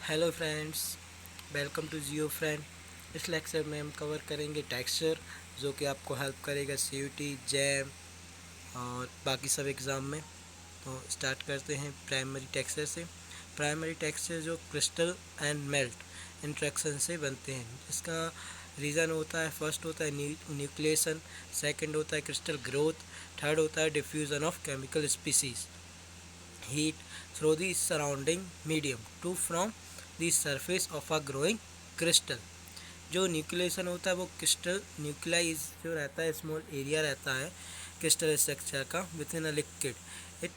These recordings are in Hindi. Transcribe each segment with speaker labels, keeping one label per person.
Speaker 1: Hello friends, welcome to Jio friend. इस लेक्चर में हम कवर करेंगे टेक्सचर, जो कि आपको हेल्प करेगा सीयूटी, जैम और बाकी सब एग्ज़ाम में। तो स्टार्ट करते हैं प्राइमरी टेक्सचर से। प्राइमरी टेक्सचर जो क्रिस्टल एंड मेल्ट इंट्रैक्शन से बनते हैं, इसका रीज़न होता है, फर्स्ट होता है न्यूक्लिएशन, सेकंड होता है क्रिस्टल ग्रोथ, थर्ड होता है diffusion of chemical species heat through the surrounding medium to from the surface of a growing crystal। जो न्यूक्लिएशन होता है वो क्रिस्टल न्यूक्लियाइज जो रहता है, स्मॉल एरिया रहता है क्रिस्टल स्ट्रक्चर का with in a liquid. It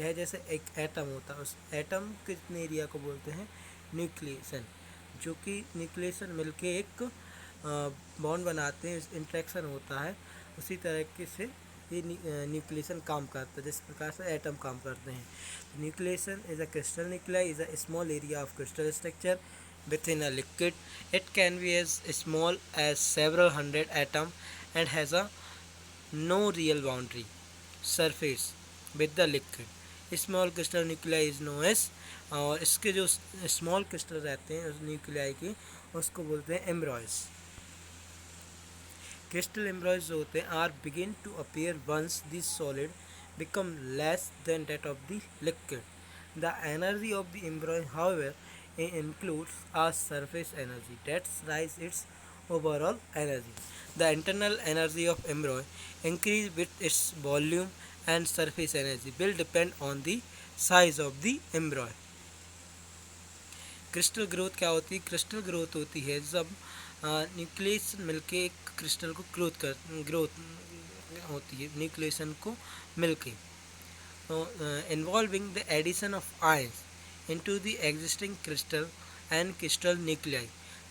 Speaker 1: यह जैसे एक एटम होता है, उस एटम के जितने एरिया को बोलते हैं न्यूक्लिएशन, जो कि न्यूक्लिएशन मिलके एक बॉन्ड बनाते हैं, इंट्रैक्शन होता है। उसी तरीके से ये न्यूक्लिएशन काम करता है, जिस प्रकार से एटम काम करते हैं। Nucleation is a crystal nuclei is a small area of crystal structure within a liquid. It can be as small as several hundred atoms and has a no real boundary surface with the liquid. Small crystal nuclei is known as, और इसके जो स्मॉल क्रिस्टल रहते हैं उस न्यूक्लियाई के, उसको बोलते हैं एम्ब्रॉयज। क्रिस्टल एम्ब्रॉयज जो होते हैं are begin to appear once this solid become less than that of the liquid. The energy of the embryo, however, includes a surface energy that rise its overall energy. The internal energy of embryo increase with its volume and surface energy will depend on the size of the embryo. Crystal growth क्या होती है? क्रिस्टल ग्रोथ होती है जब न्यूक्लियस मिलके एक क्रिस्टल को ग्रोथ होती है न्यूक्लिएशन को मिलके। तो involving the addition of ions into the existing crystal and crystal nuclei.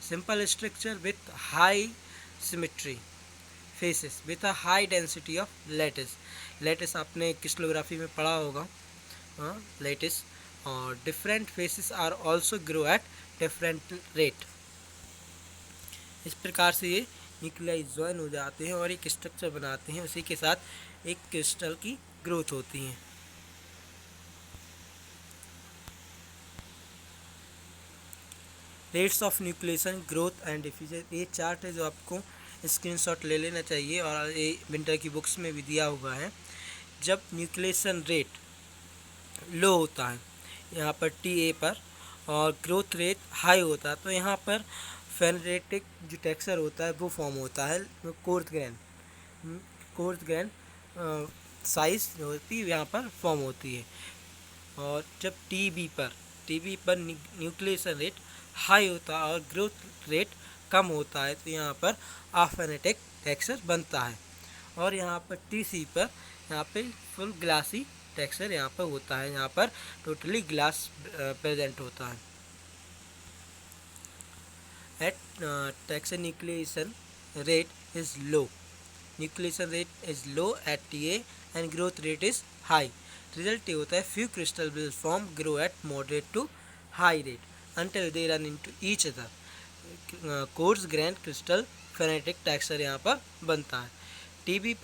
Speaker 1: Simple structure with high symmetry faces with a high density of lattice. Lattice आपने क्रिस्टलोग्राफी में पढ़ा होगा, lattice, और different faces are also grow at different rate। इस प्रकार से ये न्यूक्लियाई ज्वाइन हो जाते हैं और एक स्ट्रक्चर बनाते हैं, उसी के साथ एक क्रिस्टल की ग्रोथ होती है। Rates of nucleation, growth and diffusion, ये चार्ट है जो आपको स्क्रीनशॉट ले लेना चाहिए और ये विंटर की बुक्स में भी दिया हुआ है। जब न्यूक्लिएशन रेट लो होता है यहाँ पर TA पर और ग्रोथ रेट हाई होता है, तो यहाँ पर फेनेटिक जो टेक्सचर होता है वो फॉर्म होता है, कोर्स ग्रेन साइज जो होती है यहाँ पर फॉर्म होती है। और जब TB पर न्यूक्लिएशन रेट हाई होता है और ग्रोथ रेट कम होता है, तो यहाँ पर आफ्रेनेटिक टेक्सचर बनता है। और यहाँ पर TC पर यहाँ पे फुल ग्लासी टेक्सचर यहाँ पर होता है, यहाँ पर टोटली ग्लास प्रेजेंट होता है। At texture nucleation rate is low, nucleation rate is low at TA and growth rate is high. Result ये होता है few crystal will form grow at moderate to high rate until they run into each other. Coarse grained crystal phaneritic texture यहाँ पर बनता है। टीबी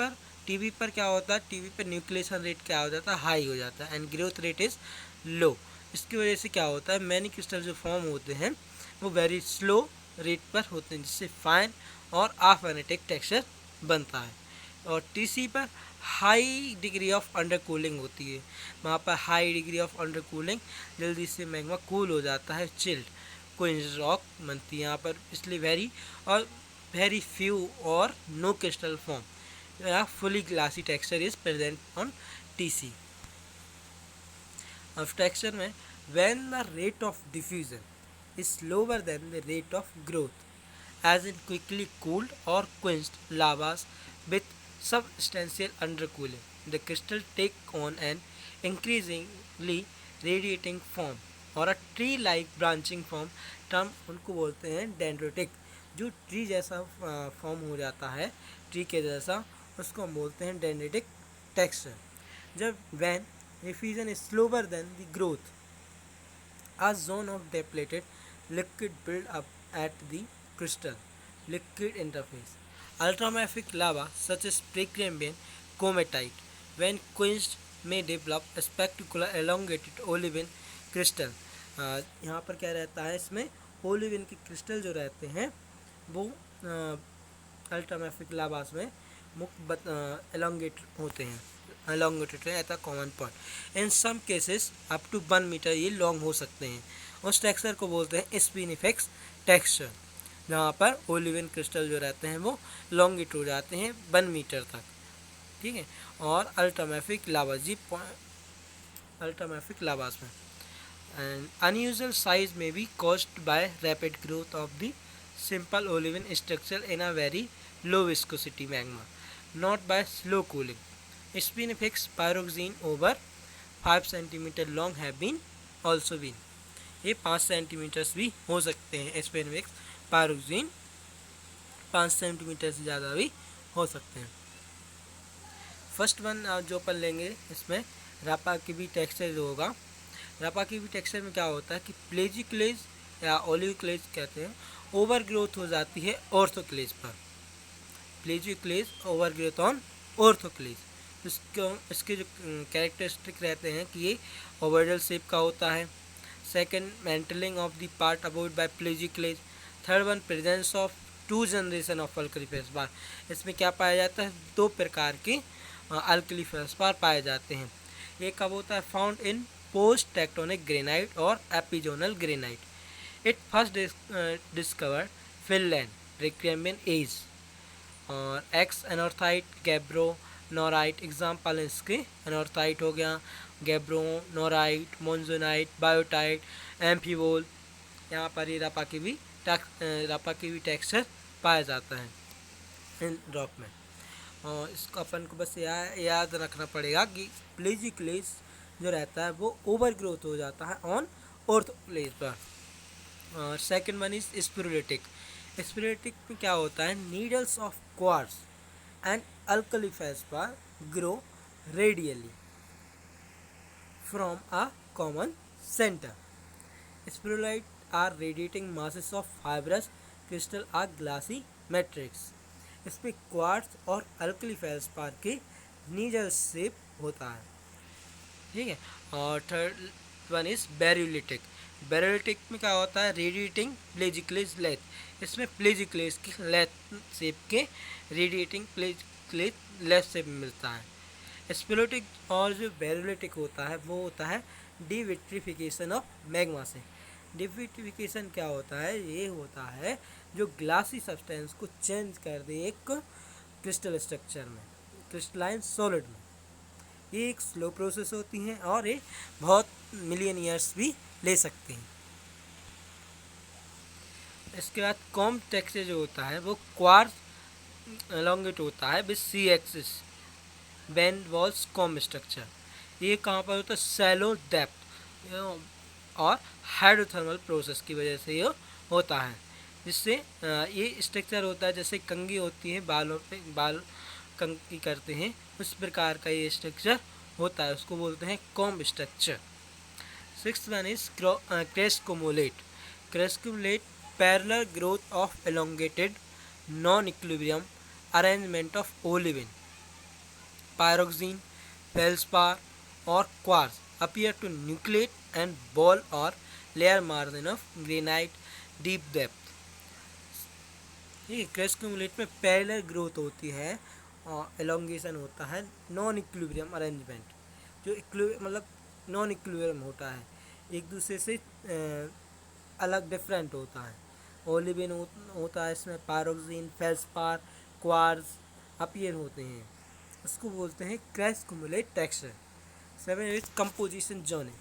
Speaker 1: पर क्या होता है? टीबी पर न्यूक्लिएशन रेट क्या हो जाता है? हाई हो जाता है एंड ग्रोथ रेट इज लो। इसकी वजह से क्या होता है? मैनी क्रिस्टल जो फॉर्म होते हैं वो वेरी स्लो रेट पर होते हैं, जिससे फाइन और आफ्रेनेटिक टेक्सचर बनता है। और TC पर high degree of under cooling होती है, वहाँ पर high degree of under cooling, जल्दी से मैग्मा कूल हो जाता है, चिल्ड क्विंस रॉक बनती है यहाँ पर, इसलिए वेरी फ्यू और no crystal form, fully glassy texture is present on TC। अब टेक्सचर में when the rate of diffusion is slower than the rate of growth, as in quickly cooled or quenched lavas with substantial undercooling, the crystal take on an increasingly radiating form और a tree-like branching form। Term उनको बोलते हैं डेंड्रोटिक, जो ट्री जैसा फॉर्म हो जाता है, ट्री के जैसा, उसको हम बोलते हैं डेंड्रोटिक टेक्सचर। जब when diffusion is slower than the growth, a zone of depleted liquid build up at the crystal liquid interface. Ultramafic lava such as Precambrian cometite, when quenched, may develop a spectacular elongated olivine crystal यहाँ पर क्या रहता है, इसमें ओलिविन के क्रिस्टल जो रहते हैं वो अल्ट्रामैफिक लावास में एलोंगेट होते हैं, elongated at a common point. In some cases up to 1 metre ये लॉन्ग हो सकते हैं। उस टेक्सचर को बोलते हैं स्पिनिफिक्स टेक्सचर, जहाँ पर ओलिविन क्रिस्टल जो रहते हैं वो लॉन्गिट हो जाते हैं 1 मीटर तक, ठीक है। और अल्ट्रामैफिक लावास जी अल्ट्रामैफिक लावास में and unusual size may be caused by rapid growth of the simple olivine structure in a very low viscosity magma, not by slow cooling. Spinifex pyroxene over 5 cm long have been also been, ये 5 सेंटीमीटर्स भी हो सकते हैं। स्पिनिफिक्स पायरोक्सीन 5 सेंटीमीटर से ज़्यादा भी हो सकते हैं। फर्स्ट वन जो अपन लेंगे, इसमें रापा की भी टेक्सचर जो होगा, रापा की भी टेक्सचर में क्या होता है कि प्लेजिक्लेज या ओलिवक्लेज कहते हैं, ओवर ग्रोथ हो जाती है ऑर्थोक्लेज पर। प्लेजिक्लेज ओवर ग्रोथ ऑन ऑर्थोक्लेज। इसके जो कैरेक्टरिस्टिक रहते हैं कि ये ओवर्डल शेप का होता है। Second, mantling of the part avoid by plagioclase. Third one, presence of 2 generation of alkali feldspar. इसमें क्या पाया जाता है, 2 प्रकार के अल्कली फेल्सपार पाए जाते हैं। एक कब होता है, found in post tectonic granite और epizonal granite. It first discovered Finland Precambrian age. और ex anorthite, gabbro norite example इसके एनोर्थाइट हो गया, गैब्रो नोराइट, मोन्जोनाइट, बायोटाइट, एम्फीवोल। यहाँ पर ये रापा की भी टेक्सचर पाया जाता है इन रॉक में। और इसको अपन को बस याद रखना पड़ेगा कि प्लेजिक्लेज जो रहता है वो ओवर ग्रोथ हो जाता है ऑन ऑर्थोक्लेज पर। और second one is spherulitic. Spherulitic में क्या होता है, needles of quartz and alkali feldspar grow radially from a common centre. Spherulite are radiating masses of fibrous crystal or glassy matrix. इसमें क्वार्ट्ज और अल्कली फेल्सपार के नीडल शेप होता है, ठीक है। और third one is variolitic. Variolitic में क्या होता है, रेडिएटिंग प्लेजिक्लेज लेथ। इसमें प्लेजिक्लेज की लेथ शेप के रेडिएटिंग प्लेजिक्लेज लेथ शेप मिलता है। स्पिरुलिटिक और जो बेरुलिटिक होता है वो होता है डिविट्रिफिकेशन ऑफ मैग्मा से। डिविट्रिफिकेशन क्या होता है, ये होता है जो ग्लासी सब्सटेंस को चेंज कर दे एक क्रिस्टल स्ट्रक्चर में, क्रिस्टलाइन सॉलिड में। ये एक स्लो प्रोसेस होती है और ये बहुत मिलियन ईयर्स भी ले सकते हैं। इसके बाद कॉम टेक्सचर जो होता है वो क्वार्ट्ज एलोंगेट होता है with C axis bend walls comb structure. ये कहाँ पर होता है, सैलो डेप्थ और हाइड्रोथर्मल प्रोसेस की वजह से ये होता है, जिससे ये स्ट्रक्चर होता है जैसे कंघी होती है, बालों पे बाल कंघी करते हैं, उस प्रकार का ये स्ट्रक्चर होता है, उसको बोलते हैं comb structure. Sixth one is crescumulate. Crescumulate parallel growth of elongated non equilibrium arrangement of olivine, pyroxene, feldspar or quartz appear to nucleate and ball or layer margin of granite deep depth। ये क्रेस्कोमुलेट में पैरेलल ग्रोथ होती है और एलोंगेशन होता है नॉन इक्विलिब्रियम अरेंजमेंट, जो मतलब नॉन इक्विलिब्रियम होता है, एक दूसरे से अलग डिफरेंट होता है। ओलिविन होता है, इसमें पायरोक्सीन, फेल्सपार, क्वार्ट्ज अपीयर होते हैं, उसको बोलते हैं क्रेस्कोमुलेट टेक्सचर। 7 is composition जॉनिंग।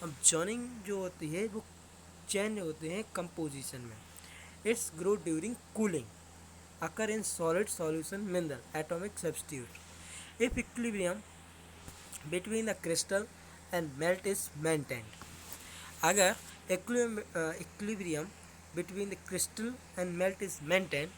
Speaker 1: अब जॉनिंग जो होती है वो चेंज होते हैं कंपोजिशन में। It's grow during cooling, occur in solid solution mineral atomic substitute if equilibrium between the crystal and melt is maintained. अगर equilibrium between the crystal and melt is maintain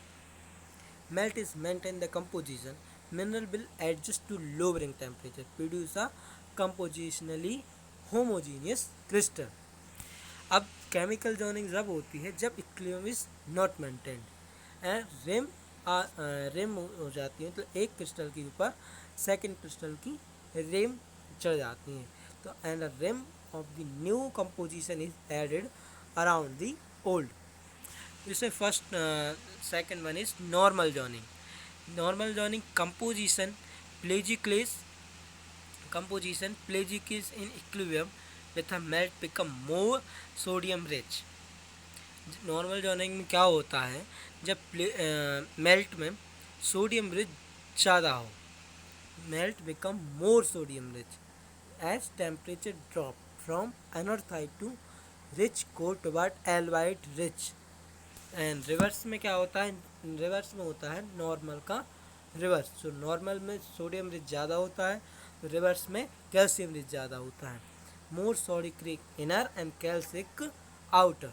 Speaker 1: the composition, mineral will adjust to lowering temperature, produce a compositionally homogeneous crystal। अब केमिकल जॉनिंग जब होती है जब equilibrium is not maintained and rim हो जाती है, तो एक क्रिस्टल के ऊपर सेकंड क्रिस्टल की रेम चढ़ जाती हैं, तो and rim of the new composition is added around the old. This is first. Second one is normal joining. Normal joining composition pelagic is in equilibrium with a melt become more sodium rich. Normal joining में क्या होता है, जब मेल्ट में सोडियम रिच ज़्यादा हो, melt become more sodium rich as temperature drop from anorthite to rich core toward albite rich. And reverse में क्या होता है, रिवर्स में होता है नॉर्मल का रिवर्स. जो नॉर्मल में सोडियम रिच ज़्यादा होता है, तो रिवर्स में कैल्शियम रिच ज़्यादा होता है. More sodic inner and calcic outer.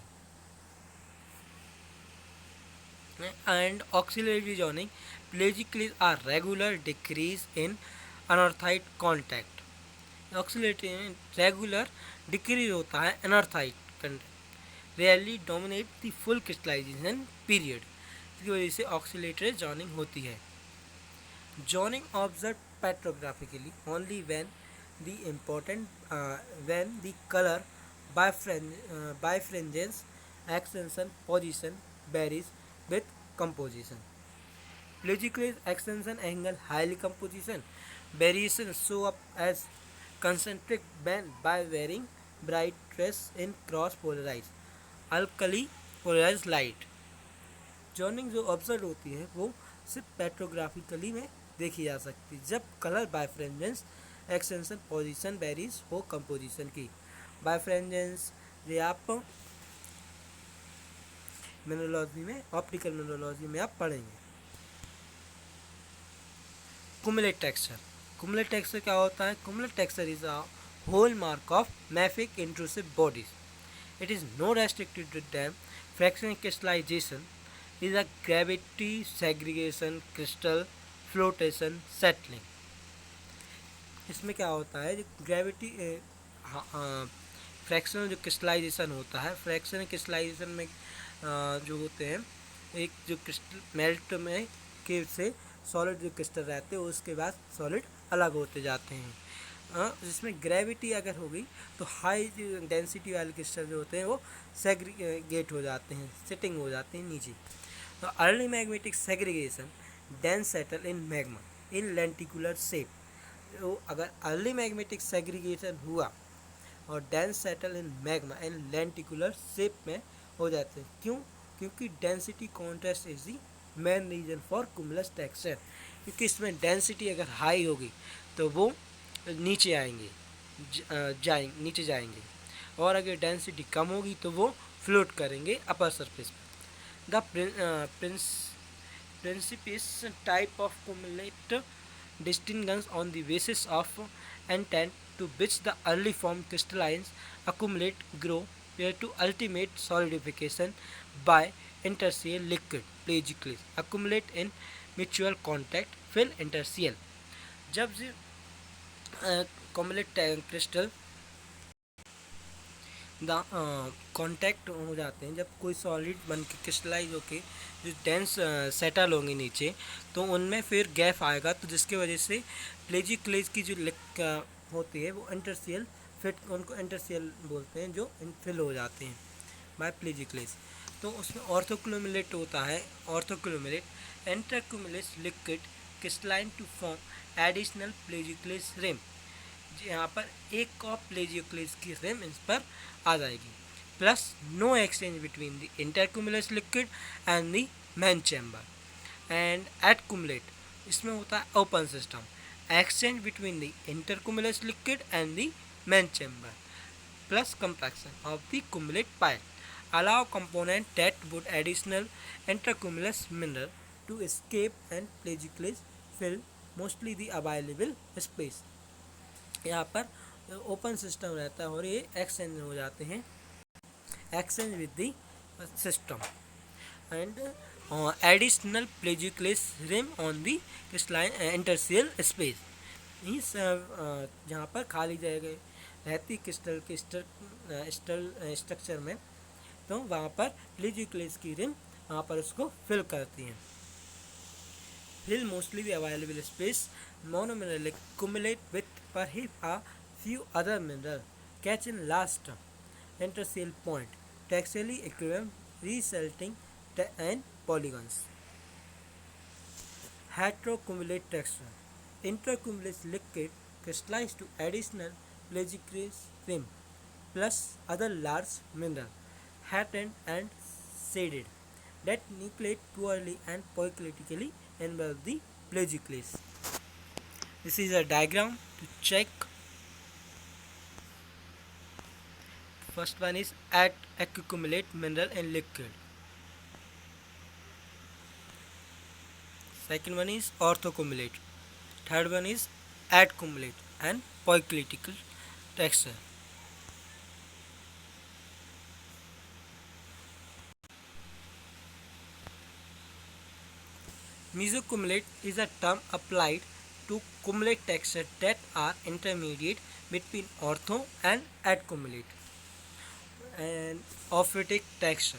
Speaker 1: And auxiliary joining pelagically are regular decrease in anorthite contact. Auxiliary regular decrease होता है anorthite contact, rarely dominate the full crystallization period. इसकी वजह से ऑक्सीलेटरी जॉइनिंग होती है. Joining observed petrographically only when the color bifringence extension position varies with composition. Pelagically extension angle highly composition variations show up as concentric band by varying brightness in cross polarized alkali polarized light. Joining जो ऑब्जर्व होती है वो सिर्फ पेट्रोग्राफिकली में देखी जा सकती है जब कलर बाइफ्रेंजेंस एक्सटेंशन पोजीशन वेरीज हो कंपोजिशन की. बाइफ्रेंजेंस ये आप मिनरोलॉजी में, ऑप्टिकल मिनरोलॉजी में आप पढ़ेंगे. कुमुलेट टेक्सचर. कुमुलेट टेक्सचर क्या होता है? Cumulate texture is a hallmark of mafic intrusive bodies. It is no restricted to them fractional crystallization is a gravity segregation crystal flotation settling. इसमें क्या होता है, जो ग्रेविटी फ्रैक्शनल जो क्रिस्टलाइजेशन होता है, फ्रैक्शनल क्रिस्टलाइजेशन में जो होते हैं, एक जो क्रिस्टल मेल्ट में के से सॉलिड जो क्रिस्टल रहते हैं उसके बाद सॉलिड अलग होते जाते हैं. जिसमें ग्रेविटी अगर होगी तो हाई डेंसिटी वाले क्रिस्टल जो होते हैं वो सेग्रीगेट हो जाते हैं, सिटिंग हो जाते हैं नीचे. तो early magnetic segregation dense settle in magma in lenticular shape. तो अगर अर्ली मैग्नेटिक सेग्रीगेशन हुआ और dense settle in magma in lenticular shape में हो जाते हैं. क्यों? क्योंकि density contrast is the main reason for cumulus texture. क्योंकि इसमें डेंसिटी अगर हाई होगी तो वो नीचे आएंगे, नीचे जाएंगे, और अगर डेंसिटी कम होगी तो वो फ्लोट करेंगे अपर सरफेस पर. The principis type of cumulate distinguishes on the basis of intent to which the early formed crystallines accumulate grow prior to ultimate solidification by intercell liquid pelagically accumulate in mutual contact fill intercell. जब cumulate crystal कॉन्टैक्ट हो जाते हैं, जब कोई सॉलिड बन के क्रिस्टलाइज होके जो डेंस सेटल होंगे नीचे, तो उनमें फिर गैप आएगा, तो जिसकी वजह से प्लेजिक्लेज की जो होती है वो इंटरसियल फिट, उनको इंटरसियल बोलते हैं, जो फिल हो जाते हैं बाय प्लेजिक्लेज. तो उसमें ऑर्थोक्यूमुलेट होता है. Orthocumulate intercumulus liquid crystalline to form additional plagioclase rim. यहाँ पर एक ऑफ प्लेजियोक्लेज की रिम इस पर आ जाएगी, plus no exchange between the intercumulus liquid and the main chamber. And adcumulate इसमें होता है open system, exchange between the intercumulus liquid and the main chamber plus compaction of the cumulate pile allow component that would additional intercumulus mineral to escape and plagically fill mostly the available space. यहाँ पर ओपन सिस्टम रहता है और ये एक्सचेंज हो जाते हैं, exchange with the system. And additional plagioclase rim on the crystalline interstitial space. इस जहाँ पर खाली जगह रहती क्रिस्टल के स्ट्रक्चर में, तो वहाँ पर प्लेजिक्लेस की रिम वहाँ पर उसको फिल करती हैं. Fill mostly the available space monomineral accumulate with perhaps a few other minerals catch in last term, intercell point, textually equivalent resulting and polygons. Heterocumulate texture. Intercumulates liquid crystallized to additional plagiarized rim plus other large mineral, hardened and shaded, that nucleate poorly and polyclitically envelop the plagioclase. This is a diagram to check. First one is at accumulate mineral and liquid. Second one is orthocumulate. Third one is accumulate and polyclitical texture. Mesocumulate is a term applied to cumulate texture that are intermediate between ortho and accumulate. And ophitic texture.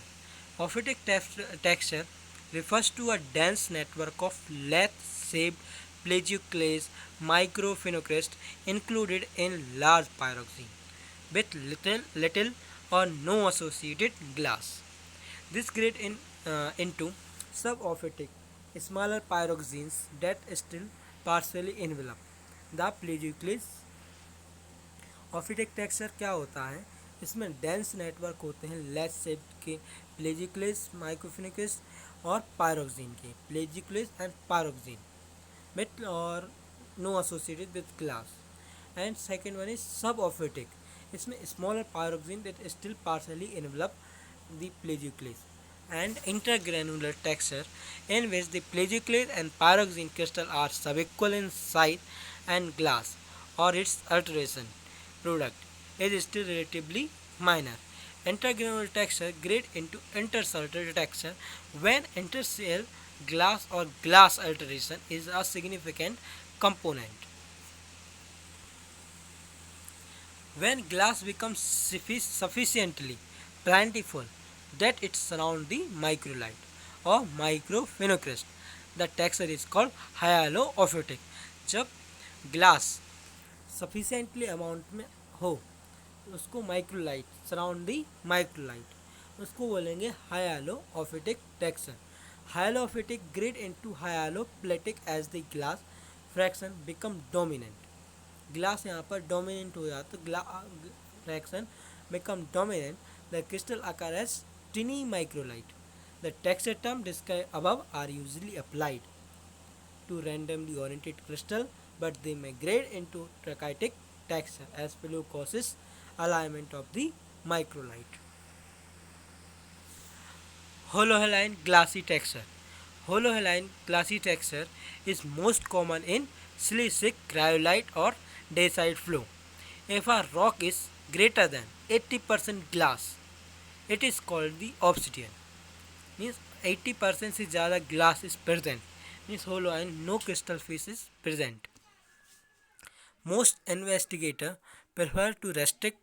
Speaker 1: Ophitic texture refers to a dense network of lathe-shaped plagioclase microphenocrest included in large pyroxene with little or no associated glass. This grade into subophitic smaller pyroxenes that still partially envelop the plagioclase. Ophitic texture क्या होता है, इसमें डेंस नेटवर्क होते हैं लेस शेप के प्लेजिक्लेस माइक्रोफिनिकस और पायरोक्सिन के प्लेजिक्लेस एंड पायरोक्सिन विथ और no associated with glass. And second one is subophitic, इसमें smaller pyroxene that still partially envelop the plagioclase. And intergranular texture in which the plagioclase and pyroxene crystal are subequal in size and glass or its alteration product is still relatively minor. Intergranular texture grade into intercellular texture when intercell glass or glass alteration is a significant component. When glass becomes sufficiently plentiful that it surrounds the microlite or microphenocrest, the texture is called hyaloophotic. जब ग्लास सफिशिएंटली अमाउंट में हो उसको माइक्रोलाइट सराउंड दी माइक्रोलाइट उसको बोलेंगे hyaloophotic texture. Hyaloophotic grade into hyalopletic as the glass fraction become dominant. Glass यहाँ पर डोमिनेंट हो जाता तो fraction become dominant, the crystal आकार as tiny microlite. The texture term described above are usually applied to randomly oriented crystal, but they may grade into trachytic texture as below causes alignment of the microlite. Holohaline glassy texture. Holohaline glassy texture is most common in silicic cryolite or dacite flow. If a rock is greater than 80% glass, it is called the obsidian. Means 80% से ज़्यादा glass is present. Means holohaline no crystal face is present. Most investigators prefer to restrict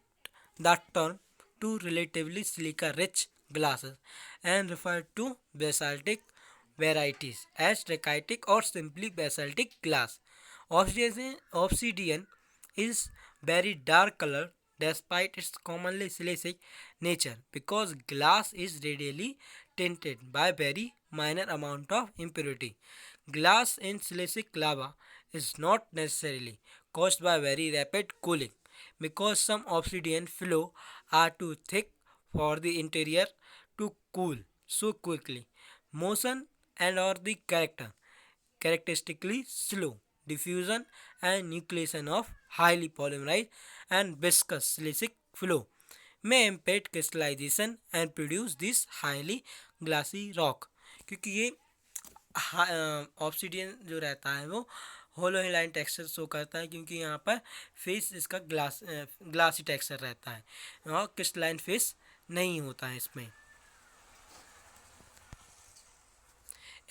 Speaker 1: the term to relatively silica-rich glasses and refer to basaltic varieties as trachytic or simply basaltic glass. Obsidian is very dark color despite its commonly silicic nature because glass is radially tinted by very minor amount of impurity. Glass in silicic lava is not necessarily caused by very rapid cooling because some obsidian flow are too thick for the interior to cool so quickly. Motion and or the characteristically slow diffusion and nucleation of highly polymerized and viscous silicic flow may impede crystallization and produce this highly glassy rock. क्योंकि ये ऑब्सिडियन जो रहता है वो होलोहालाइन टेक्सचर शो करता है क्योंकि यहाँ पर फेस इसका ग्लासी टेक्सचर रहता है और क्रिस्टलाइन फेस नहीं होता है इसमें.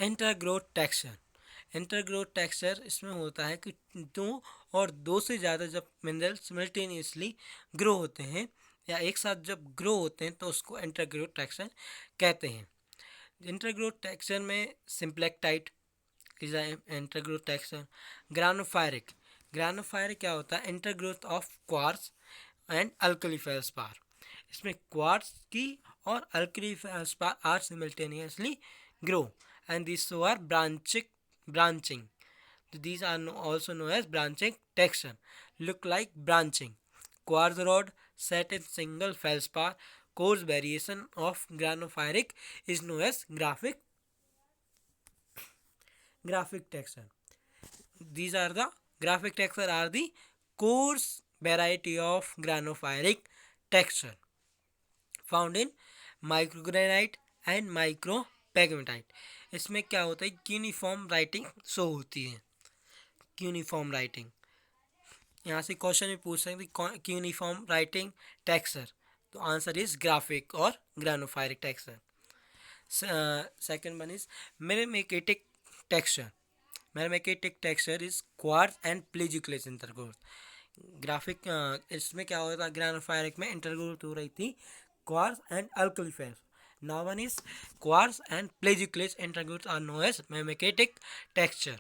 Speaker 1: इंटरग्रोथ टेक्सचर. इंटरग्रोथ टेक्सचर इसमें होता है कि दो से ज़्यादा जब मिनरल सिमल्टेनियसली ग्रो होते हैं या एक साथ जब ग्रो होते हैं तो उसको इंटरग्रोथ टेक्सचर कहते हैं. इंटरग्रोथ टेक्सचर में सिंप्लेक्टाइट इज इंटरग्रोथ टेक्सचर. ग्रानोफायरिक क्या होता है, intergrowth of quartz and alkali feldspar. इसमें क्वार्ट्ज की और alkali feldspar are simultaneously grow and this so are branching. These are also known as branching texture. Look like branching. Quartz rod set in single feldspar coarse variation of granophyric is known as graphic texture. These are the graphic texture are the coarse variety of granophyric texture found in microgranite and micropegmatite. इसमें क्या होता है, यूनिफॉर्म राइटिंग शो होती है। यूनिफॉर्म राइटिंग, यहाँ से क्वेश्चन भी पूछ सकते हैं, यूनिफॉर्म राइटिंग टेक्सचर, तो आंसर इज ग्राफिक और granophyric texture. Second one is myrmekitic texture. Myrmekitic texture is quartz and plagioclase intergrowth. Graphic इसमें क्या होता था, ग्रानोफायरिक में इंटरग्रोथ हो रही थी quartz and alkali feldspar. Now one is quartz and plagioclase intergrowth are known as myrmekitic texture,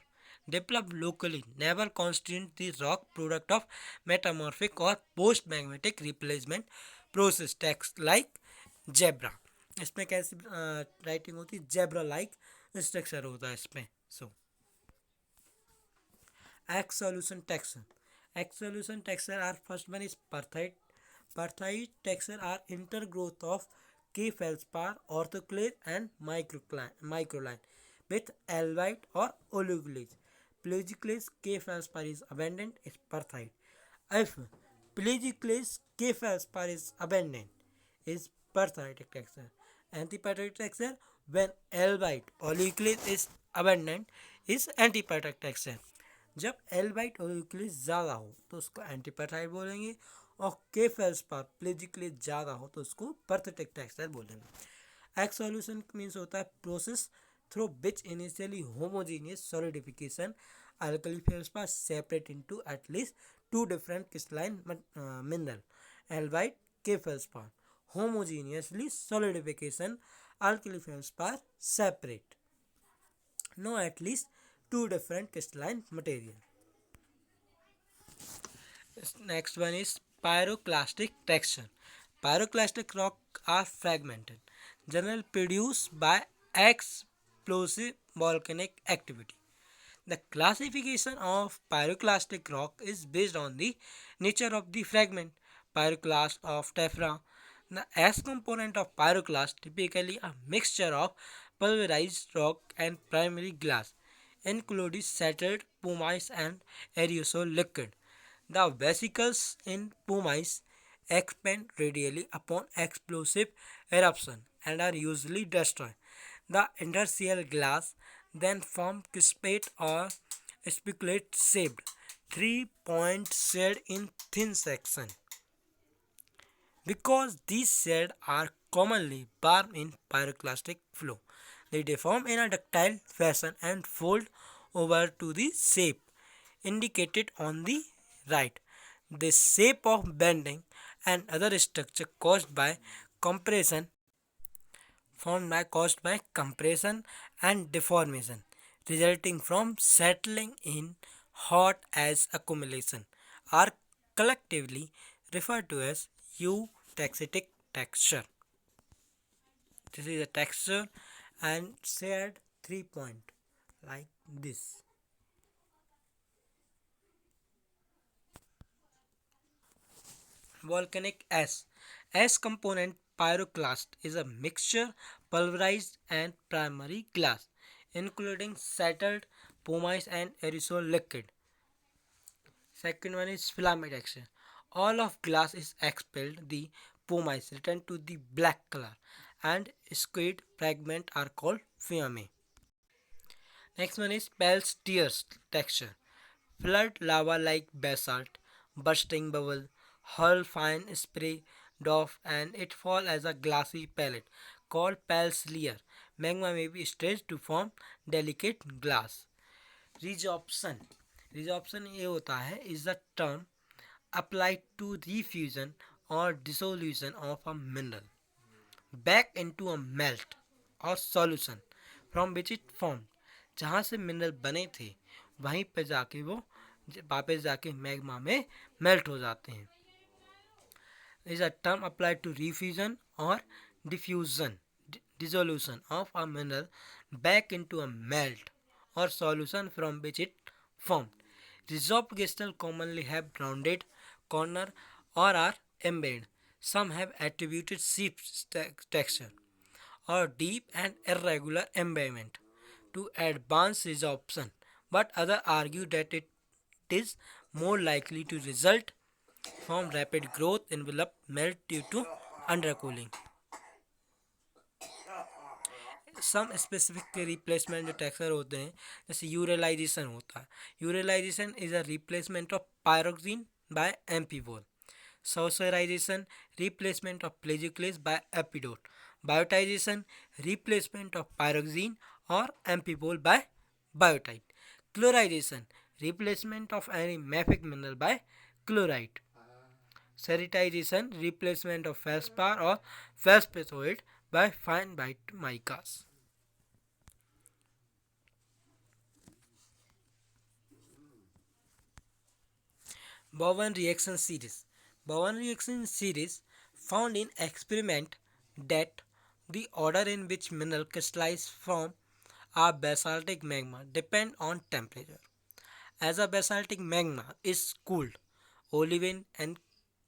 Speaker 1: developed locally, never constitute the rock product of metamorphic or post-magmatic replacement process text like zebra। इसमें कैसी राइटिंग होती है, जेब्रा लाइक स्ट्रक्चर होता है इसमें। सो X solution texture. X solution texture are first one is perthite. Perthite texture are intergrowth of K feldspar, orthoclase and microline with alvite or oligoclase. Plagioclase K feldspar is abundant is perthite. If plagioclase K feldspar is abundant is perthitic texture. Antiperthitic texture when alvite oligoclase is abundant is antiperthitic texture। जब एल्बाइट और यूक्लिस ज़्यादा हो तो उसको एंटीपेटाइट बोलेंगे, और के फेल्सपार प्लेजियोक्लेस ज़्यादा हो तो उसको परथेटिक टेक्सचर बोलेंगे। एक्स सॉल्यूशन मीन्स होता है process through which initially homogeneous solidification alkali feldspar separate into at least two different crystalline mineral. Albite K feldspar homogeneously solidification alkali feldspar separate no at least two different crystalline material. Next one is pyroclastic texture. Pyroclastic rock are fragmented, generally produced by explosive volcanic activity. The classification of pyroclastic rock is based on the nature of the fragment. Pyroclast of tephra. The S component of pyroclast typically a mixture of pulverized rock and primary glass, including settled pumice and aerosol liquid. The vesicles in pumice expand radially upon explosive eruption and are usually destroyed. The interstitial glass then form crispate or spiculate shaped 3-point shed in thin section. Because these sheds are commonly formed in pyroclastic flow, they deform in a ductile fashion and fold over to the shape indicated on the right. The shape of bending and other structure caused by compression and deformation resulting from settling in hot as accumulation are collectively referred to as eutectic texture. This is a texture and shared 3-point like this. Volcanic ash. Ash component pyroclast is a mixture pulverized and primary glass, including settled pumice and aerosol liquid. Second one is filament action. All of glass is expelled, the pumice return to the black color, and squid fragment are called filament. Next one is Pell's tears texture. Flood lava like basalt, bursting bubble, hurl fine spray off and it fall as a glassy pellet called Pell's layer. Magma may be stretched to form delicate glass. Resorption. Resorption ये होता है is a term applied to refusion or dissolution of a mineral back into a melt or solution from which it formed। जहाँ से मिनरल बने थे वहीं पे जाके वो वापस जाके मैग्मा में मेल्ट हो जाते हैं। is a term applied to refusion or diffusion, dissolution of a mineral back into a melt or solution from which it formed. Resorbed crystals commonly have rounded corner or are embedded. Some have attributed sheep texture or deep and irregular embedment to advanced resorption, but others argue that it is more likely to result from rapid growth envelope melt due to undercooling. Some specific replacement जो टेक्सचर होते हैं जैसे यूरेलाइजेशन होता है. Uralitization is a replacement of pyroxene by amphibole. Saucerization, replacement of plagioclase by epidote. Biotization, replacement of pyroxene or amphiboles by biotite. Chlorization, replacement of any mafic mineral by chloride. Ceratization, replacement of feldspar or feldspathoid by fine white micas. Bowen reaction series. Bowen reaction series found in experiment that the order in which mineral crystallize from a basaltic magma depend on temperature. As a basaltic magma is cooled, olivine and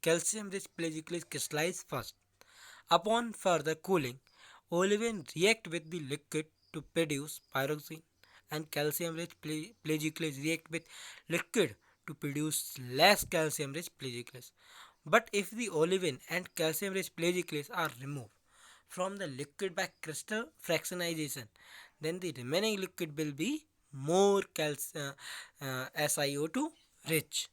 Speaker 1: calcium-rich plagioclase crystallize first. Upon further cooling, olivine react with the liquid to produce pyroxene and calcium-rich plagioclase react with liquid to produce less calcium-rich plagioclase. But if the olivine and calcium-rich plagioclase are removed from the liquid by crystal fractionization, then the remaining liquid will be more SiO2 rich.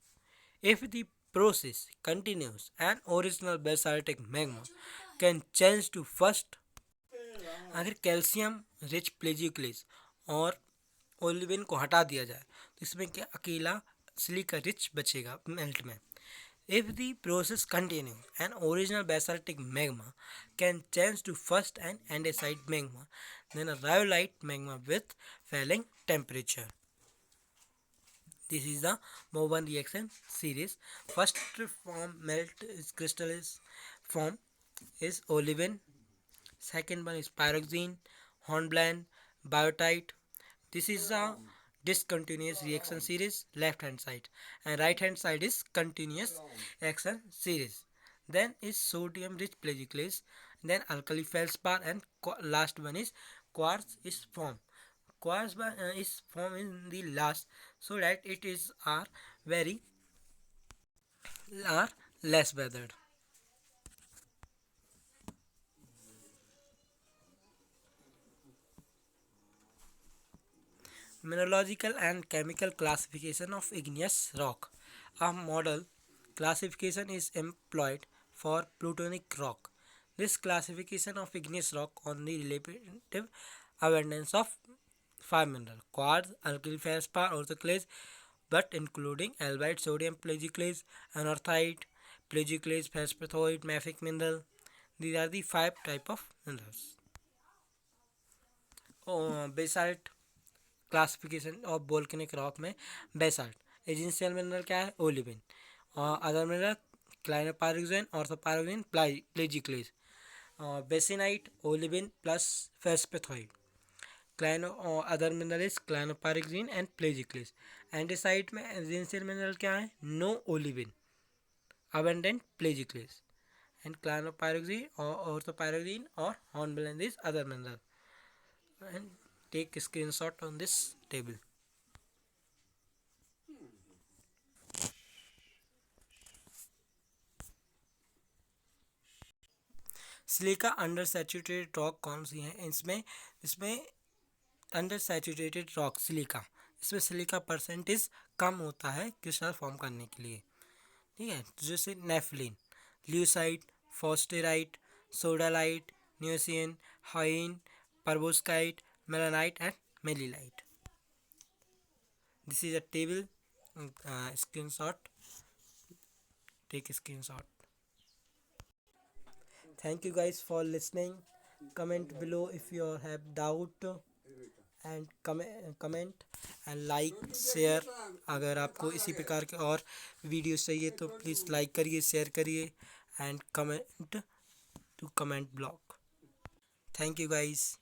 Speaker 1: If the process continues, an original basaltic magma can change to first. अगर कैल्शियम रिच प्लेजियोक्लेस और ओलिविन को हटा दिया जाए तो इसमें क्या अकेला सिलिका रिच बचेगा मेल्ट में. If the process continues, an original basaltic magma can change to first and andesite magma, then a rhyolite magma with falling temperature. This is the Bowen reaction series. First form melt is crystal is form is olivine. Second one is pyroxene, hornblende, biotite. This is a discontinuous reaction series, left hand side, and right hand side is continuous reaction series. Then is sodium rich plagioclase, then alkali feldspar, and last one is quartz is formed. Quartz is formed in the last, so that it is are very are less weathered. Mineralogical and chemical classification of igneous rock. A model classification is employed for plutonic rock. This classification of igneous rock on the relative abundance of five minerals: quartz, alkali feldspar, orthoclase, but including albite, sodium plagioclase, anorthite, plagioclase, feldspathoid, mafic mineral. These are the five type of minerals. Basalt classification of volcanic rock में बेसाल्ट. एजेंशियल मिनरल क्या है? ओलिविन. और other mineral clinopyroxene, orthopyroxene, plagioclase. Basanite olivine plus feldspathoid. Clino other mineral is clinopyroxene and plagioclase. Andesite में एजेंशियल मिनरल क्या है? No olivine, abundant plagioclase. And clinopyroxene और ऑर्थोपायरोक्सेन और hornblende is other mineral. And take a screenshot on this table. Silica undersaturated rock कौन सी है? इसमें अंडर सैचुरेटेड रॉक सिलिका, इसमें सिलिका परसेंटेज कम होता है क्रिस्टल फॉर्म करने के लिए. ठीक है, जैसे nepheline, leucite, forsterite, sodalite, nosean, hauyne, perovskite, melanite and melilite. This is a table. Screenshot. Take a screenshot. Thank you guys for listening. Comment below if you have doubt and comment and like share. अगर आपको इसी प्रकार के और वीडियोस चाहिए तो प्लीज़ लाइक करिए, शेयर करिए and comment to comment block. Thank you guys.